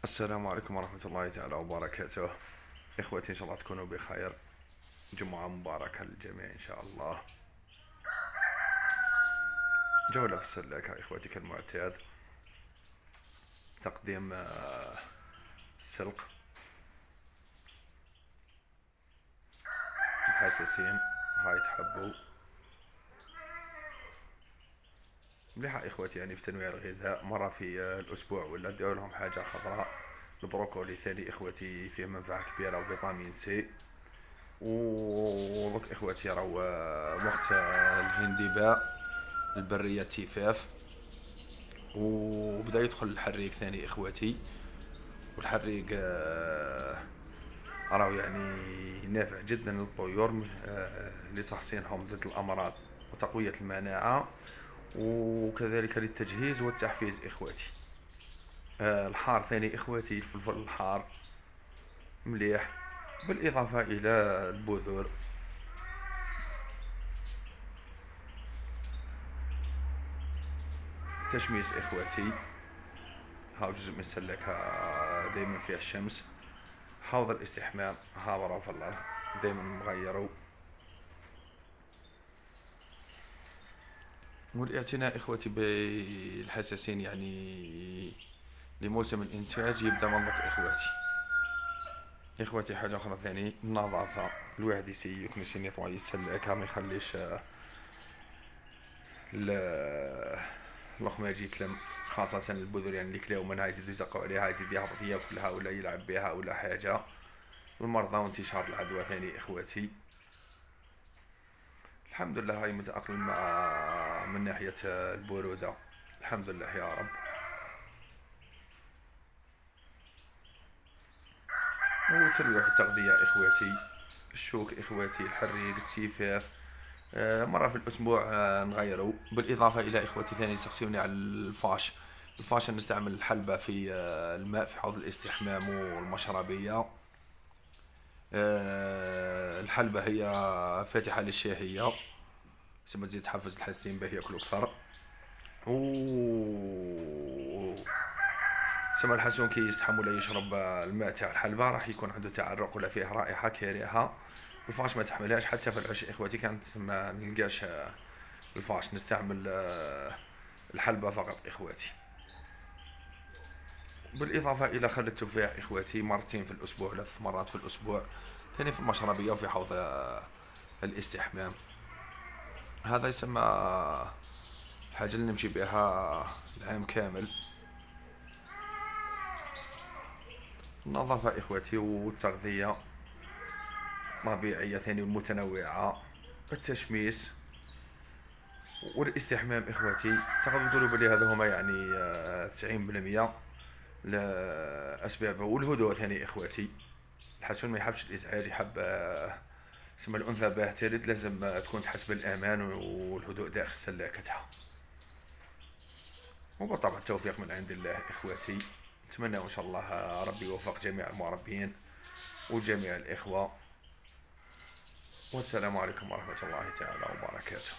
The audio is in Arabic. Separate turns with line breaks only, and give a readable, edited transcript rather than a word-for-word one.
السلام عليكم ورحمة الله تعالى وبركاته. إخوتي إن شاء الله تكونوا بخير. جمعة مباركة للجميع إن شاء الله. جولة في السلة إخوتي كالمعتاد. تقديم السلق الحساسين هاي تحبوا مليحة إخوتي، يعني في تنويع الغذاء مرة في الأسبوع ولا ادعوا لهم حاجة خضراء. البروكولي ثاني إخوتي فيه منفعة كبيرة وفيتامين سي. ودوك إخوتي راهو وقت الهندباء البرية التفاف، وبدا يدخل الحريق ثاني إخوتي. والحريق راهو يعني نافع جدا للطيور لتحصينهم ضد الأمراض وتقوية المناعة، وكذلك للتجهيز والتحفيز إخوتي. الحار ثاني إخوتي، الفلفل الحار مليح، بالإضافة إلى البذور. تشميس إخوتي، هاو جزء من السلكة دايما فيها الشمس. حوض الاستحمام هاو في الأرض دايما مغيرو. والاعتناء إخوتي بالحساسين يعني لموسم الإنتاج يبدأ من ذاك إخوتي. حاجة أخرى ثاني النظافة، الواحد يكون ينظف السلاكة ما يخليش اللقمة يجي يتلم، خاصة البذور يعني اللي كلاو منها يزيد يزقوا عليها، يزيد يهبط ياكلها ولا يلعب بها ولا حاجة. والمرضى وانتشار العدوى ثاني إخوتي. الحمد لله هاي متأقلم من ناحية البرودة، الحمد لله يا رب. وترويع في التغذية إخوتي، الشوك إخوتي، الحريق، التيفاف، مرة في الأسبوع نغيره. بالإضافة إلى إخوتي ثاني يسقسوني على الفاش نستعمل الحلبة في الماء في حوض الاستحمام والمشربية. الحلبة هي فاتحة للشهية، سما تزيد تحفز الحاسين به ياكلوا أكثر. و سما الحسون كي يستحم ولا يشرب الماء تاع الحلبة راح يكون عنده تعرق ولا فيه رائحة كريهة. الفاش ما تحملهاش حتى في العشاء إخوتي، كانت ما نلقاش الفاش، نستعمل الحلبة فقط إخواتي. بالإضافة إلى خل التفاح إخواتي مرتين في الأسبوع 3 مرات في الأسبوع، ثاني في المشربية وفي حوض الاستحمام. هذا يسمى حاجة اللي نمشي بها العام كامل. النظافة إخواتي والتغذية طبيعية ثاني ومتنوعة، التشميس والاستحمام إخواتي. تقدروا تقولوا بلي هذا هما يعني 90% لأسبابه. والهدوء ثاني إخواتي، الحسون ما يحبش الإزعاج، يحب اسم الأنثى باه تلد لازم تكون تحس بالأمان والهدوء داخل سلاكتها. وبالطبع التوفيق من عند الله إخواتي. نتمنى إن شاء الله ربي يوفق جميع المربين وجميع الإخوة. والسلام عليكم ورحمة الله تعالى وبركاته.